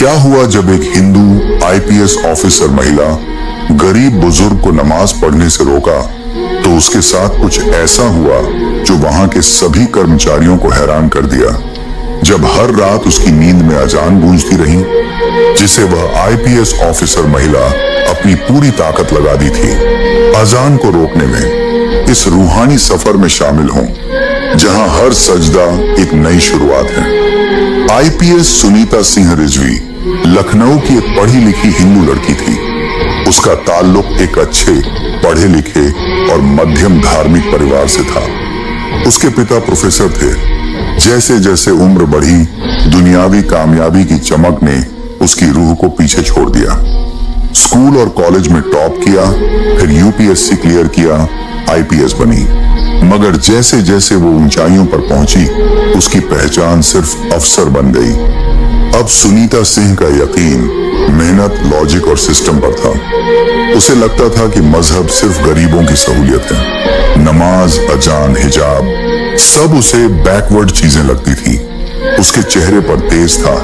क्या हुआ जब एक हिंदू आईपीएस ऑफिसर महिला गरीब बुजुर्ग को नमाज पढ़ने से रोका तो उसके साथ कुछ ऐसा हुआ जो वहां के सभी कर्मचारियों को हैरान कर दिया। जब हर रात उसकी नींद में अजान गूंजती रही, जिसे वह आईपीएस ऑफिसर महिला अपनी पूरी ताकत लगा दी थी अजान को रोकने में, इस रूहानी सफर में शामिल हों जहां हर सजदा एक नई शुरुआत है। आईपीएस सुनीता सिंह रिजवी लखनऊ की एक पढ़ी लिखी हिंदू लड़की थी। उसका ताल्लुक एक अच्छे पढ़े लिखे और मध्यम धार्मिक परिवार से था। उसके पिता प्रोफेसर थे। जैसे जैसे उम्र बढ़ी, दुनियावी कामयाबी की चमक ने उसकी रूह को पीछे छोड़ दिया। स्कूल और कॉलेज में टॉप किया, फिर यूपीएससी क्लियर किया, आईपीएस बनी। मगर जैसे जैसे वो ऊंचाइयों पर पहुंची, उसकी पहचान सिर्फ अफसर बन गई। अब सुनीता सिंह का यकीन मेहनत, लॉजिक और सिस्टम पर था। उसे लगता था कि मजहब सिर्फ गरीबों की सहूलियत है। नमाज, अजान, हिजाब सब उसे बैकवर्ड चीजें लगती थी। उसके चेहरे पर तेज था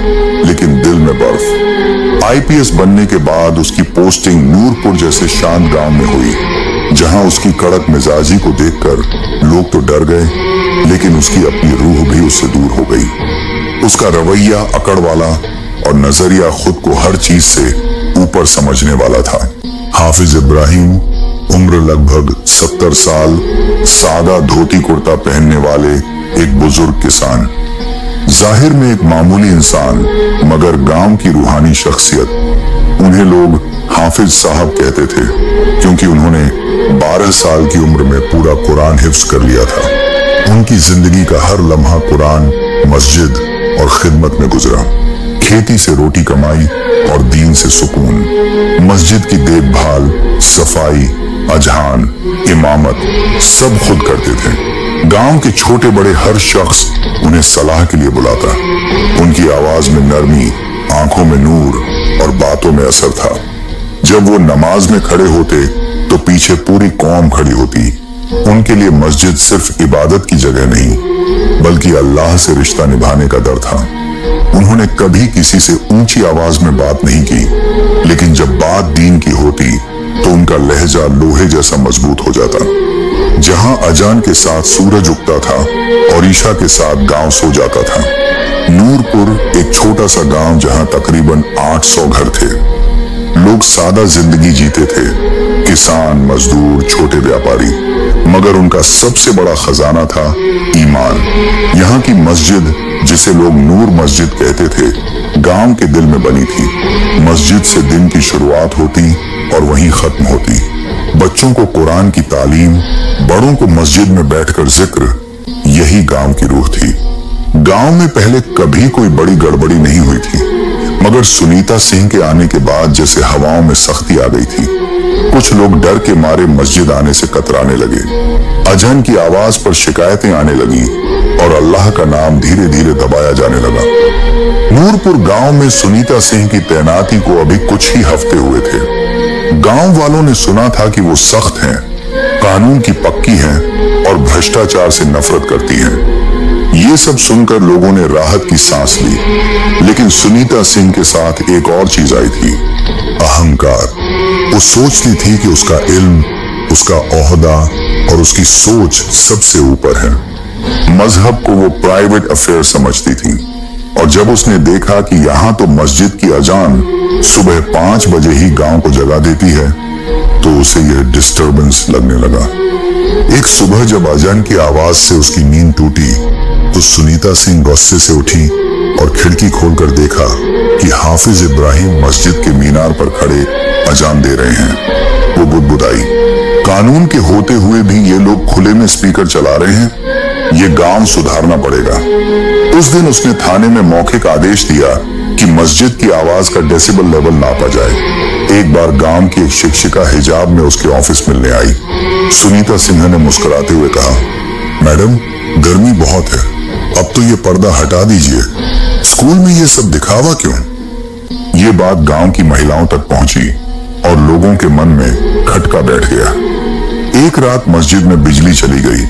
लेकिन दिल में बर्फ। आईपीएस बनने के बाद उसकी पोस्टिंग नूरपुर जैसे शांत गांव में हुई, जहां उसकी कड़क मिजाजी को देखकर लोग तो डर गए, लेकिन उसकी अपनी रूह भी उससे दूर हो गई। उसका रवैया अकड़ वाला और नजरिया खुद को हर चीज से ऊपर समझने वाला था। हाफिज इब्राहिम, उम्र लगभग 70 साल, सादा धोती कुर्ता पहनने वाले एक बुजुर्ग किसान, जाहिर में एक मामूली इंसान मगर गांव की रूहानी शख्सियत। उन्हें लोग हाफिज साहब कहते थे क्योंकि उन्होंने 12 साल की उम्र में पूरा कुरान हिफ्ज कर लिया था। उनकी जिंदगी का हर लम्हा कुरान, मस्जिद और खिदमत में गुजरा। खेती से रोटी कमाई और दीन से सुकून। मस्जिद की देखभाल, सफाई, अजहान, इमामत सब खुद करते थे। गांव के छोटे बड़े हर शख्स उन्हें सलाह के लिए बुलाता। उनकी आवाज में नरमी, आंखों में नूर और बातों में असर था। जब वो नमाज में खड़े होते तो पीछे पूरी कौम खड़ी होती। उनके लिए मस्जिद सिर्फ इबादत की जगह नहीं बल्कि अल्लाह से रिश्ता निभाने का दर था। उन्होंने कभी किसी से ऊंची आवाज में बात नहीं की, लेकिन जब बात दीन की होती तो उनका लहजा लोहे जैसा मजबूत हो जाता। जहां अजान के साथ सूरज उगता था और ईशा के साथ गांव सो जाता था। नूरपुर एक छोटा सा गांव जहां तकरीबन 800 घर थे। लोग सादा जिंदगी जीते थे, किसान, मजदूर, छोटे व्यापारी, मगर उनका सबसे बड़ा खजाना था ईमान। यहाँ की मस्जिद, जिसे लोग नूर मस्जिद कहते थे, गांव के दिल में बनी थी। मस्जिद से दिन की शुरुआत होती और वहीं खत्म होती। बच्चों को कुरान की तालीम, बड़ों को मस्जिद में बैठकर जिक्र, यही गांव की रूह थी। गांव में पहले कभी कोई बड़ी गड़बड़ी नहीं हुई थी, मगर सुनीता सिंह के आने के बाद जैसे हवाओं में सख्ती आ गई थी। कुछ लोग डर के मारे मस्जिद आने से कतराने लगे। अजान की आवाज पर शिकायतें आने लगी और अल्लाह का नाम धीरे धीरे दबाया जाने लगा। नूरपुर गांव में सुनीता सिंह की तैनाती को अभी कुछ ही हफ्ते हुए थे। गांव वालों ने सुना था कि वो सख्त हैं, कानून की पक्की हैं और भ्रष्टाचार से नफरत करती हैं। ये सब सुनकर लोगों ने राहत की सांस ली, लेकिन सुनीता सिंह के साथ एक और चीज आई थी, अहंकार। वो सोचती थी कि उसका इल्म, उसका ओहदा और उसकी सोच सबसे ऊपर है। मजहब को वो प्राइवेट अफेयर समझती थी, और जब उसने देखा कि यहाँ तो मस्जिद की अजान सुबह 5 बजे ही गांव को जगा देती है, तो उसे यह डिस्टर्बेंस लगने लगा। एक सुबह जब अजान की आवाज से उसकी नींद टूटी तो सुनीता सिंह गुस्से से उठी और खिड़की खोलकर देखा कि हाफिज इब्राहिम मस्जिद के मीनार पर खड़े अजान दे रहे हैं। वो बुदबुदाई, कानून के होते हुए भी ये लोग खुले में स्पीकर चला रहे हैं, ये गांव सुधारना पड़ेगा। उस दिन उसने थाने में मौखिक आदेश दिया कि मस्जिद की आवाज का डेसिबल लेवल नापा जाए। एक बार गांव की एक शिक्षिका हिजाब में उसके ऑफिस मिलने आई। सुनीता सिंह ने मुस्कुराते हुए कहा, मैडम, गर्मी बहुत है, अब तो ये पर्दा हटा दीजिए। स्कूल में ये सब दिखावा क्यों? ये बात गांव की महिलाओं तक पहुंची और लोगों के मन में खटका बैठ गया। एक रात मस्जिद में बिजली चली गई।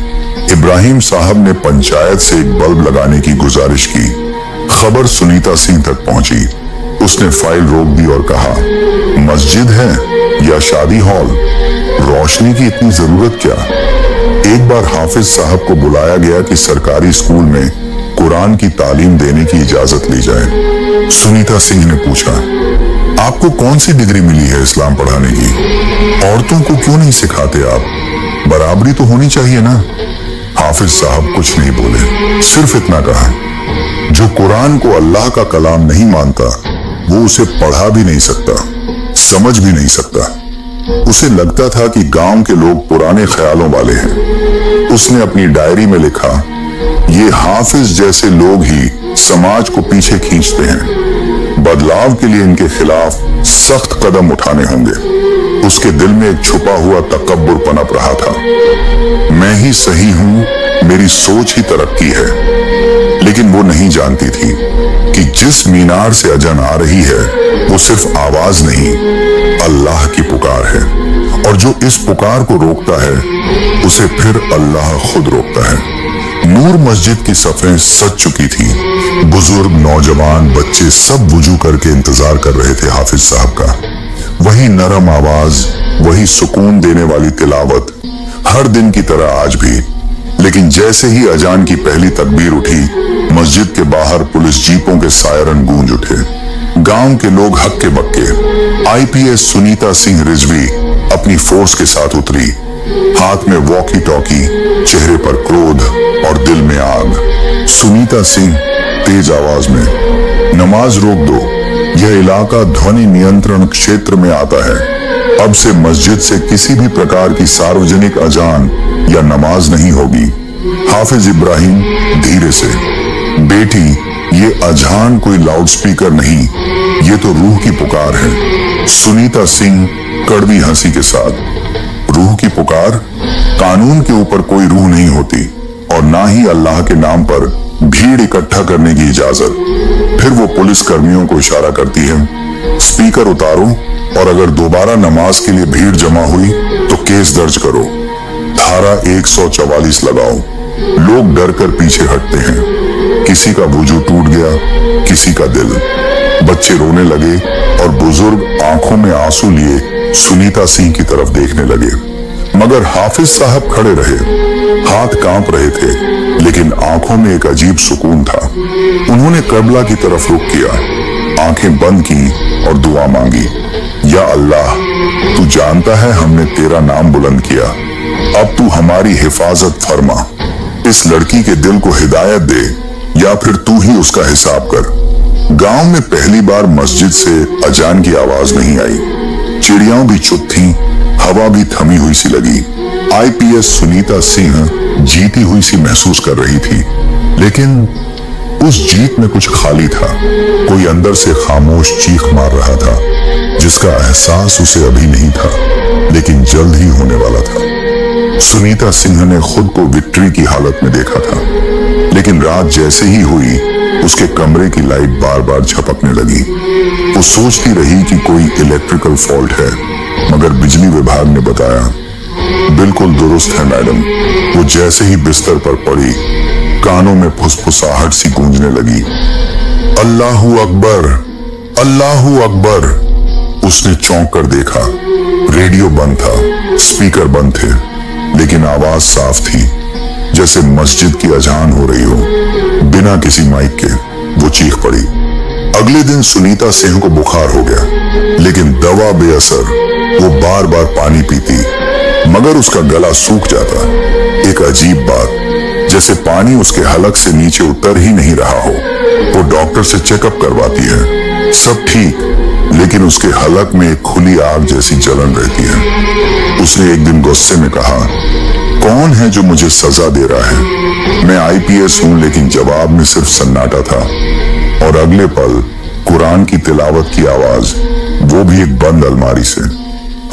इब्राहिम साहब ने पंचायत से एक बल्ब लगाने की गुजारिश की। खबर सुनीता सिंह तक पहुंची। उसने फाइल रोक दी और कहा, मस्जिद है या शादी हॉल, रोशनी की इतनी जरूरत क्या? एक बार हाफिज साहब को बुलाया गया कि सरकारी स्कूल में कुरान की तालीम देने की इजाजत ली जाए। सुनीता सिंह ने पूछा, आपको कौन सी डिग्री मिली है इस्लाम पढ़ाने की? औरतों को क्यों नहीं सिखाते आप? बराबरी तो होनी चाहिए ना। हाफिज साहब कुछ नहीं बोले, सिर्फ इतना कहा, जो कुरान को अल्लाह का कलाम नहीं मानता वो उसे पढ़ा भी नहीं सकता, समझ भी नहीं सकता। उसे लगता था कि गांव के लोग पुराने ख्यालों वाले हैं। उसने अपनी डायरी में लिखा, ये हाफिज जैसे लोग ही समाज को पीछे खींचते हैं, बदलाव के लिए इनके खिलाफ सख्त कदम उठाने होंगे। उसके दिल में एक छुपा हुआ तकब्बुर पनप रहा था, मैं ही सही हूं, मेरी सोच ही तरक्की है। लेकिन वो नहीं जानती थी कि जिस मीनार से अजान आ रही है वो सिर्फ आवाज नहीं, अल्लाह की पुकार है, और जो इस पुकार को रोकता है उसे फिर अल्लाह खुद रोकता है। नूर मस्जिद की सफें सज चुकी थी। बुजुर्ग, नौजवान, बच्चे सब वुजू करके इंतजार कर रहे थे हाफिज साहब का। वही नरम आवाज, वही सुकून देने वाली तिलावत, हर दिन की तरह आज भी। लेकिन जैसे ही अजान की पहली तकबीर उठी, मस्जिद के बाहर पुलिस जीपों के सायरन गूंज उठे। गांव के लोग हक्के बक्के। आईपीएस सुनीता सिंह रिजवी अपनी फोर्स के साथ उतरी, हाथ में वॉकी टॉकी, चेहरे पर क्रोध और दिल में आग। सुनीता सिंह तेज आवाज में, नमाज रोक दो, यह इलाका ध्वनि नियंत्रण क्षेत्र में आता है। अब से मस्जिद से किसी भी प्रकार की सार्वजनिक अजान या नमाज नहीं होगी। हाफिज इब्राहिम धीरे से, बेटी ये अजान कोई लाउडस्पीकर नहीं, ये तो रूह की पुकार है। सुनीता सिंह कड़वी हंसी के साथ, रूह की पुकार? कानून के ऊपर कोई रूह नहीं होती, और ना ही अल्लाह के नाम पर भीड़ इकट्ठा करने की इजाजत। फिर वो पुलिस कर्मियों को इशारा करती है, स्पीकर उतारो, और अगर दोबारा नमाज के लिए भीड़ जमा हुई तो केस दर्ज करो, धारा 144 लगाओ। लोग डर कर पीछे हटते हैं। किसी का वुजू टूट गया, किसी का दिल। बच्चे रोने लगे और बुजुर्ग आंखों में आंसू लिए सुनीता सिंह की तरफ देखने लगे। मगर हाफिज साहब खड़े रहे, हाथ कांप रहे थे, लेकिन आंखों में एक अजीब सुकून था। उन्होंने क़िबला की तरफ रुख किया, आंखें बंद की और दुआ मांगी, या अल्लाह, तू जानता है हमने तेरा नाम बुलंद किया, अब तू हमारी हिफाजत फरमा। इस लड़की के दिल को हिदायत दे, या फिर तू ही उसका हिसाब कर। गांव में पहली बार मस्जिद से अजान की आवाज नहीं आई। चिड़ियां भी चुप थीं, हवा भी थमी हुई सी लगी। आईपीएस सुनीता सिंह जीती हुई सी महसूस कर रही थी, लेकिन उस जीत में कुछ खाली था। कोई अंदर से खामोश चीख मार रहा था, जिसका एहसास उसे अभी नहीं था, लेकिन जल्द ही होने वाला था। सुनीता सिंह ने खुद को विक्ट्री की हालत में देखा था, लेकिन रात जैसे ही हुई, उसके कमरे की लाइट बार बार झपकने लगी। वो सोचती रही कि कोई इलेक्ट्रिकल फॉल्ट है, मगर बिजली विभाग ने बताया, बिल्कुल दुरुस्त है मैडम। वो जैसे ही बिस्तर पर पड़ी, कानों में फुसफुसाहट सी गूंजने लगी, अल्लाहू अकबर, अल्लाहू अकबर। उसने चौंक कर देखा, रेडियो बंद था, स्पीकर बंद थे, लेकिन आवाज साफ थी, जैसे मस्जिद की अजान हो रही हो, बिना किसी माइक के। वो चीख पड़ी। अगले दिन सुनीता सिंह को बुखार हो गया, लेकिन दवा बेअसर। वो बार बार पानी पीती, मगर उसका गला सूख जाता। एक अजीब बात, जैसे पानी उसके हलक से नीचे उतर ही नहीं रहा हो। वो डॉक्टर से चेकअप करवाती है, सब ठीक, लेकिन उसके हलक में एक खुली आग जैसी जलन रहती है। उसने एक दिन गुस्से में कहा, कौन है जो मुझे सजा दे रहा है? मैं आईपीएस हूं, लेकिन जवाब में सिर्फ सन्नाटा था। और अगले पल कुरान की तिलावत की आवाज, वो भी एक बंद अलमारी से।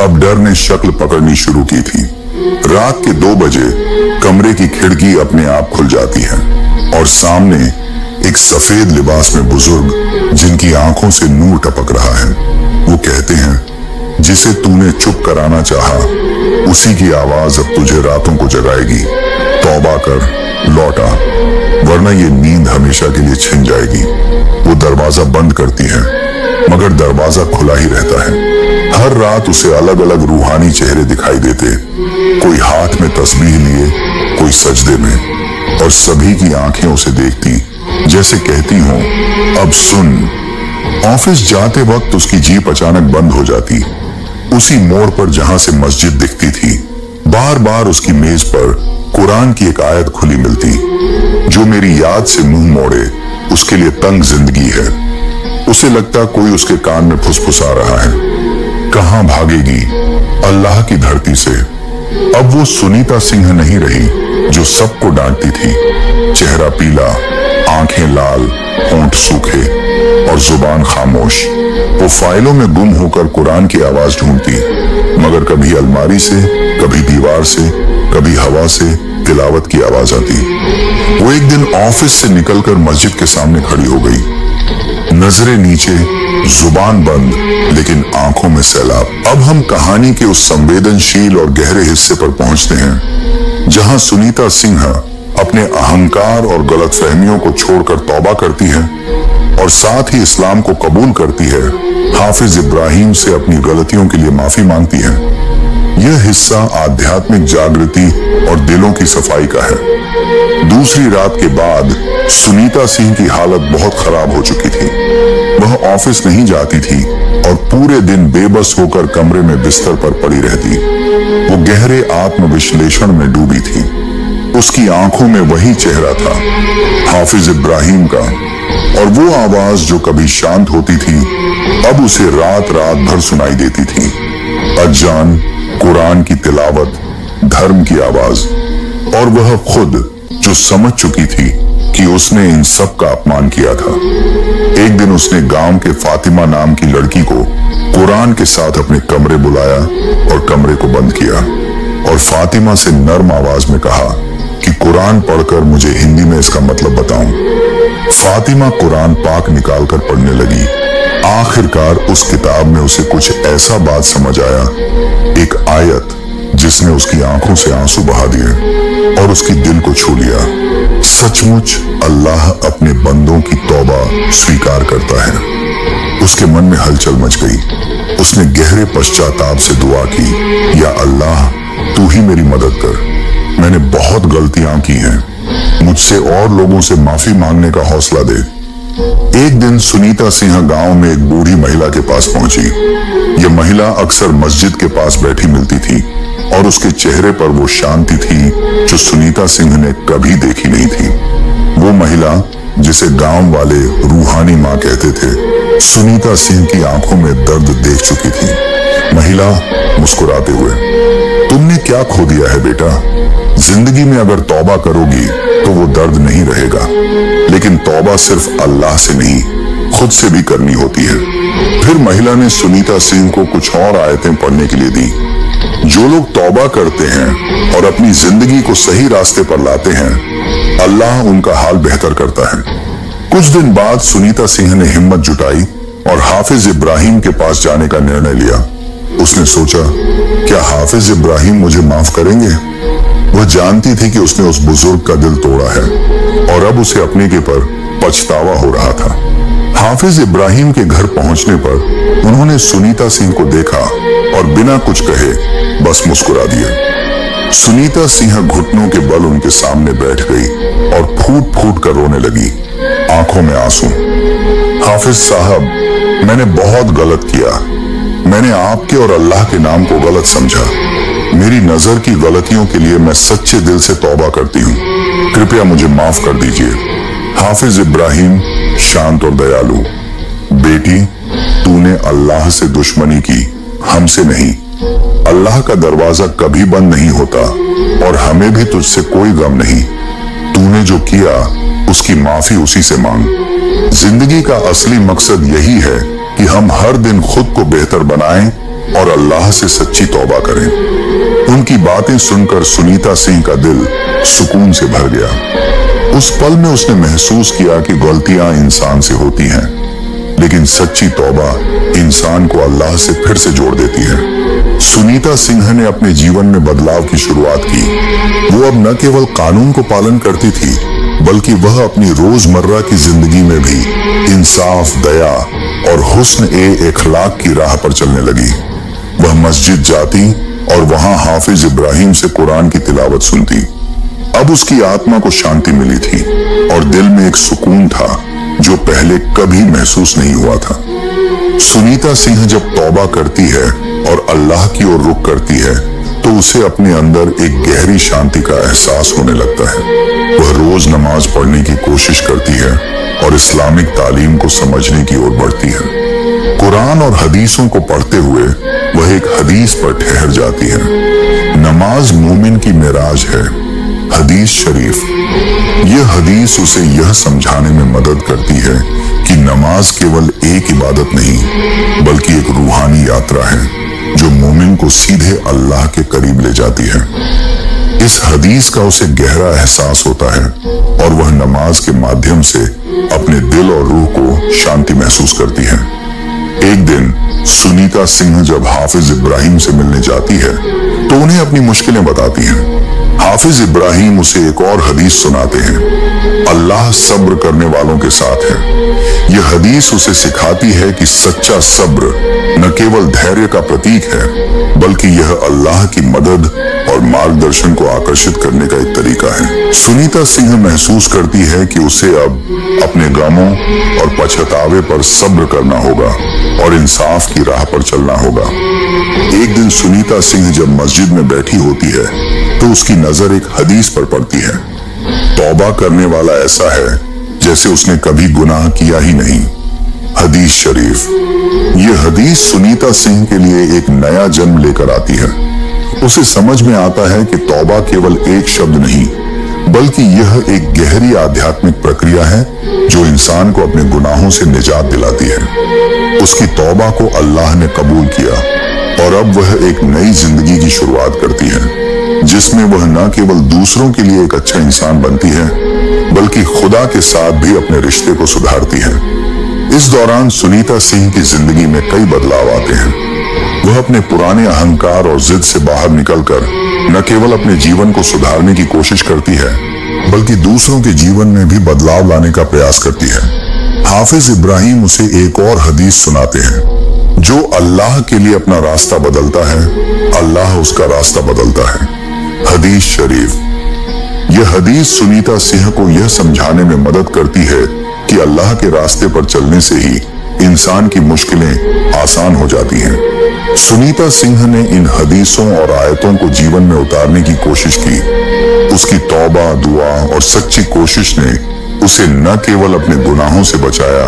अब डर ने शक्ल पकड़नी शुरू की थी। रात के 2 बजे कमरे की खिड़की अपने आप खुल जाती है, और सामने एक सफेद लिबास में बुजुर्ग, जिनकी आंखों से नूर टपक रहा है। वो कहते हैं, जिसे तूने चुप कराना चाहा, उसी की आवाज अब तुझे रातों को जगाएगी। तौबा कर, लौटा, वरना ये नींद हमेशा के लिए छिन जाएगी। वो दरवाजा बंद करती है, दरवाजा खुला ही रहता है। हर रात उसे अलग अलग रूहानी चेहरे दिखाई देते, कोई हाथ में तस्बीह लिए, कोई सजदे में, और सभी की आंखें उसे देखती, जैसे कहती हों, अब सुन। ऑफिस जाते वक्त उसकी जीप अचानक बंद हो जाती, उसी मोड़ पर जहां से मस्जिद दिखती थी। बार बार उसकी मेज पर कुरान की एक आयत खुली मिलती, जो मेरी याद से मुंह मोड़े उसके लिए तंग जिंदगी है। उसे लगता कोई उसके कान में फुसफुसा रहा है, कहां भागेगी अल्लाह की धरती से। अब वो सुनीता सिंह नहीं रही जो सबको डांटती थी। चेहरा पीला, आंखें लाल, होंठ सूखे और जुबान खामोश। वो फाइलों में गुम होकर कुरान की आवाज ढूंढती, मगर कभी अलमारी से, कभी दीवार से, कभी हवा से तिलावत की आवाज आती। वो एक दिन ऑफिस से निकलकर मस्जिद के सामने खड़ी हो गई, नजरें नीचे, जुबान बंद, लेकिन आंखों में सैलाब। अब हम कहानी के उस संवेदनशील और गहरे हिस्से पर पहुंचते हैं, जहां सुनीता सिंह अपने अहंकार और गलतफहमियों को छोड़कर तौबा करती है और साथ ही इस्लाम को कबूल करती है। हाफिज इब्राहिम से अपनी गलतियों के लिए माफी मांगती है। यह हिस्सा आध्यात्मिक जागृति और दिलों की सफाई का है। दूसरी रात के बाद सुनीता सिंह की हालत बहुत खराब हो चुकी थी। वह ऑफिस नहीं जाती थी और पूरे दिन बेबस होकर कमरे में बिस्तर पर पड़ी रहती। वो गहरे आत्मविश्लेषण में डूबी थी। उसकी आंखों में वही चेहरा था, हाफिज इब्राहिम का, और वो आवाज जो कभी शांत होती थी अब उसे रात रात भर सुनाई देती थी। अजान, कुरान की तिलावत, धर्म की आवाज, और वह खुद जो समझ चुकी थी कि उसने इन सब का अपमान किया था। एक दिन उसने गांव के फातिमा नाम की लड़की को कुरान के साथ अपने कमरे बुलाया और कमरे को बंद किया और फातिमा से नर्म आवाज में कहा कि कुरान पढ़कर मुझे हिंदी में इसका मतलब बताऊं। फातिमा कुरान पाक निकालकर पढ़ने लगी। आखिरकार उस किताब में उसे कुछ ऐसा बात समझ आया, एक आयत जिसने उसकी आंखों से आंसू बहा दिए और उसकी दिल को छू लिया। सचमुच अल्लाह अपने बंदों की तौबा स्वीकार करता है। उसके मन में हलचल मच गई। उसने गहरे पश्चाताप से दुआ की, या अल्लाह तू ही मेरी मदद कर, मैंने बहुत गलतियां की हैं, मुझसे और लोगों से माफी मांगने का हौसला दे। एक दिन सुनीता सिंह गांव में एक बूढ़ी महिला के पास पहुंची। यह महिला अक्सर मस्जिद के पास बैठी मिलती थी और उसके चेहरे पर वो शांति थी जो सुनीता सिंह ने कभी देखी नहीं थी। वो महिला जिसे गांव वाले रूहानी माँ कहते थे, सुनीता सिंह की आंखों में दर्द देख चुकी थी। महिला मुस्कुराते हुए, तुमने क्या खो दिया है बेटा? जिंदगी में अगर तौबा करोगी तो वो दर्द नहीं रहेगा, लेकिन तौबा सिर्फ अल्लाह से नहीं, खुद से भी करनी होती है। फिर महिला ने सुनीता सिंह को कुछ और आयतें पढ़ने के लिए दी। जो लोग तौबा करते हैं और अपनी जिंदगी को सही रास्ते पर लाते हैं, अल्लाह उनका हाल बेहतर करता है। कुछ दिन बाद सुनीता सिंह ने हिम्मत जुटाई और हाफिज इब्राहिम के पास जाने का निर्णय लिया। उसने सोचा, क्या हाफिज इब्राहिम मुझे माफ करेंगे? वह जानती थी कि उसने उस बुजुर्ग का दिल तोड़ा है और अब उसे अपने के पर पछतावा हो रहा था। हाफिज इब्राहिम के घर पहुंचने पर उन्होंने सुनीता सिंह को देखा और बिना कुछ कहे बस मुस्कुरा दिया। सुनीता सिंह घुटनों के बल उनके सामने बैठ गई और फूट फूट कर रोने लगी, आंखों में आंसू। हाफिज साहब, मैंने बहुत गलत किया। मैंने आपके और अल्लाह के नाम को गलत समझा। मेरी नजर की गलतियों के लिए मैं सच्चे दिल से तौबा करती हूँ। कृपया मुझे माफ कर दीजिए। हाफिज इब्राहिम शांत और दयालु, बेटी तूने अल्लाह से दुश्मनी की, हमसे नहीं। अल्लाह का दरवाजा कभी बंद नहीं होता और हमें भी तुझसे कोई गम नहीं। तूने जो किया उसकी माफी उसी से मांग। जिंदगी का असली मकसद यही है कि हम हर दिन खुद को बेहतर बनाएं और अल्लाह से सच्ची तौबा करें। उनकी बातें सुनकर सुनीता सिंह का दिल सुकून से भर गया। उस पल में उसने महसूस किया कि गलतियां इंसान से होती हैं, लेकिन सच्ची तौबा इंसान को अल्लाह से फिर से जोड़ देती है। सुनीता सिंह ने अपने जीवन में बदलाव की शुरुआत की। वो अब न केवल कानून को पालन करती थी, बल्कि वह अपनी रोजमर्रा की जिंदगी में भी इंसाफ, दया और हुस्न इखलाक की राह पर चलने लगी। वह मस्जिद जाती और वहां हाफिज इब्राहिम से कुरान की तिलावत सुनती। अब उसकी आत्मा को शांति मिली थी और दिल में एक सुकून था जो पहले कभी महसूस नहीं हुआ था। सुनीता सिंह जब तौबा करती है और अल्लाह की ओर रुख करती है तो उसे अपने अंदर एक गहरी शांति का एहसास होने लगता है। वह रोज नमाज पढ़ने की कोशिश करती है और इस्लामिक तालीम को समझने की ओर बढ़ती है। कुरान और हदीसों को पढ़ते हुए वह एक हदीस पर ठहर जाती है। नमाज मोमिन की मिराज है, हदीस शरीफ। यह हदीस उसे यह समझाने में मदद करती है कि नमाज केवल एक इबादत नहीं बल्कि एक रूहानी यात्रा है जो मोमिन को सीधे अल्लाह के करीब ले जाती है। इस हदीस का उसे गहरा एहसास होता है और वह नमाज के माध्यम से अपने दिल और रूह को शांति महसूस करती है। एक दिन सुनीता सिंह जब हाफिज इब्राहिम से मिलने जाती है तो उन्हें अपनी मुश्किलें बताती हैं। हाफिज इब्राहिम उसे एक और हदीस सुनाते हैं, अल्लाह सब्र करने वालों के साथ है। यह हदीस उसे सिखाती है कि सच्चा सब्र न केवल धैर्य का प्रतीक है बल्कि यह अल्लाह की मदद और मार्गदर्शन को आकर्षित करने का एक तरीका है। सुनीता सिंह महसूस करती है कि उसे अब अपने गमों और पछतावे पर सब्र करना होगा और इंसाफ की राह पर चलना होगा। एक दिन सुनीता सिंह जब मस्जिद में बैठी होती है तो उसकी नजर एक हदीस पर पड़ती है, तौबा करने वाला ऐसा है जैसे उसने कभी गुनाह किया ही नहीं। हदीस शरीफ। यह हदीस सुनीता सिंह के लिए एक नया जन्म लेकर आती है। उसे समझ में आता है कि तौबा केवल एक शब्द नहीं बल्कि यह एक गहरी आध्यात्मिक प्रक्रिया है जो इंसान को अपने गुनाहों से निजात दिलाती है। उसकी तौबा को अल्लाह ने कबूल किया और अब वह एक नई जिंदगी की शुरुआत करती है जिसमें वह न केवल दूसरों के लिए एक अच्छा इंसान बनती है बल्कि खुदा के साथ भी अपने रिश्ते को सुधारती है। इस दौरान सुनीता सिंह की जिंदगी में कई बदलाव आते हैं। वह अपने पुराने अहंकार और जिद से बाहर निकलकर न केवल अपने जीवन को सुधारने की कोशिश करती है बल्कि दूसरों के जीवन में भी बदलाव लाने का प्रयास करती है। हाफिज इब्राहिम उसे एक और हदीस सुनाते हैं, जो अल्लाह के लिए अपना रास्ता बदलता है अल्लाह उसका रास्ता बदलता है। हदीस शरीफ। यह हदीस सुनीता सिंह को यह समझाने में मदद करती है कि अल्लाह के रास्ते पर चलने से ही इंसान की मुश्किलें आसान हो जाती हैं। सुनीता सिंह ने इन हदीसों और आयतों को जीवन में उतारने की कोशिश की। उसकी तौबा, दुआ और सच्ची कोशिश ने उसे न केवल अपने गुनाहों से बचाया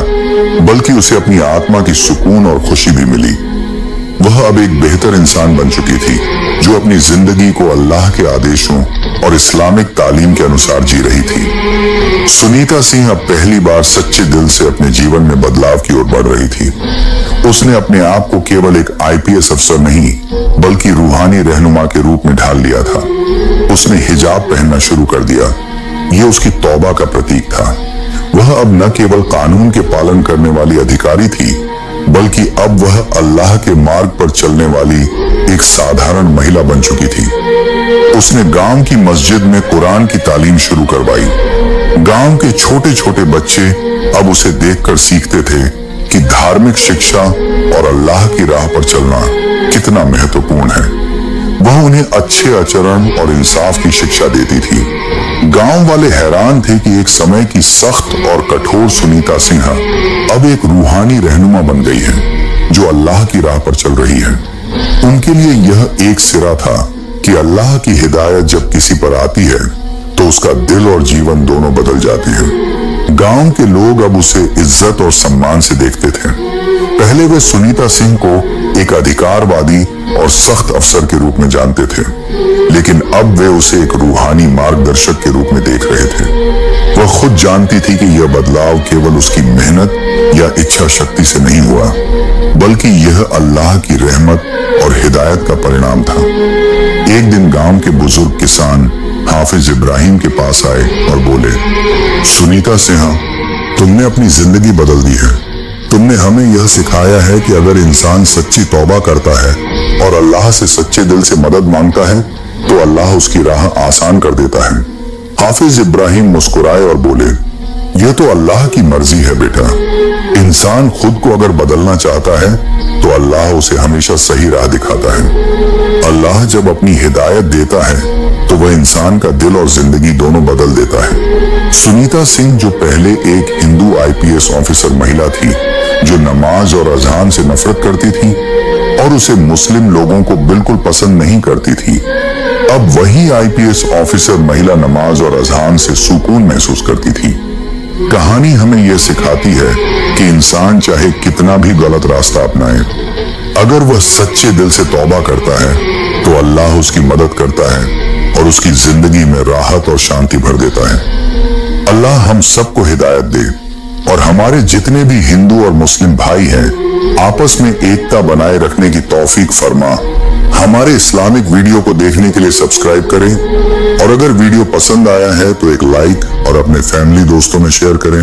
बल्कि उसे अपनी आत्मा की सुकून और खुशी भी मिली। वह अब एक बेहतर इंसान बन चुकी थी जो अपनी जिंदगी को अल्लाह के आदेशों और इस्लामिक तालीम के अनुसार जी रही थी। सुनीता सिंह अब पहली बार सच्चे दिल से अपने जीवन में बदलाव की ओर बढ़ रही थी। उसने अपने आप को केवल एक आईपीएस अफसर नहीं बल्कि रूहानी रहनुमा के रूप में ढाल लिया था। उसने हिजाब पहनना शुरू कर दिया। यह उसकी तौबा का प्रतीक था। वह अब न केवल कानून के पालन करने वाली अधिकारी थी बल्कि अब वह अल्लाह के मार्ग पर चलने वाली एक साधारण महिला बन चुकी थी। उसने गांव की मस्जिद में कुरान की तालीम शुरू करवाई। गांव के छोटे छोटे बच्चे अब उसे देखकर सीखते थे कि धार्मिक शिक्षा और अल्लाह की राह पर चलना कितना महत्वपूर्ण है। वह उन्हें अच्छे आचरण और इंसाफ की शिक्षा देती थी। गांव वाले हैरान थे कि एक समय की सख्त और कठोर सुनीता सिंह अब एक रूहानी रहनुमा बन गई है जो अल्लाह की राह पर चल रही है। उनके लिए यह एक सिरा था कि अल्लाह की हिदायत जब किसी पर आती है तो उसका दिल और जीवन दोनों बदल जाते हैं। गांव के लोग अब उसे इज्जत और सम्मान से देखते थे। पहले वे सुनीता सिंह को एक अधिकारवादी और सख्त अफसर के रूप में जानते थे, लेकिन अब वे उसे एक रूहानी मार्गदर्शक के रूप में देख रहे थे। वह खुद जानती थी कि यह बदलाव केवल उसकी मेहनत या इच्छा शक्ति से नहीं हुआ बल्कि यह अल्लाह की रहमत और हिदायत का परिणाम था। एक दिन गांव के बुजुर्ग किसान हाफिज इब्राहिम के पास आए और बोले, सुनीता सिंह, तुमने अपनी जिंदगी बदल दी है। तुमने हमें यह सिखाया है कि अगर इंसान सच्ची तौबा करता है और अल्लाह से सच्चे दिल से मदद मांगता है तो अल्लाह उसकी राह आसान कर देता है। हाफिज इब्राहिम मुस्कुराए और बोले, यह तो अल्लाह की मर्जी है बेटा। इंसान खुद को अगर बदलना चाहता है तो अल्लाह उसे हमेशा सही राह दिखाता है। अल्लाह जब अपनी हिदायत देता है तो वह इंसान का दिल और जिंदगी दोनों बदल देता है। सुनीता सिंह जो पहले एक हिंदू आईपीएस ऑफिसर महिला थी, जो नमाज और अजान से नफरत करती थी और उसे मुस्लिम लोगों को बिल्कुल पसंद नहीं करती थी, अब वही आईपीएस ऑफिसर महिला नमाज और अजान से सुकून महसूस करती थी। कहानी हमें यह सिखाती है कि इंसान चाहे कितना भी गलत रास्ता अपनाए, अगर वह सच्चे दिल से तौबा करता है तो अल्लाह उसकी मदद करता है और उसकी जिंदगी में राहत और शांति भर देता है। अल्लाह हम सबको हिदायत दे और हमारे जितने भी हिंदू और मुस्लिम भाई हैं, आपस में एकता बनाए रखने की तौफीक फरमा। हमारे इस्लामिक वीडियो को देखने के लिए सब्सक्राइब करें और अगर वीडियो पसंद आया है तो एक लाइक और अपने फैमिली दोस्तों में शेयर करें।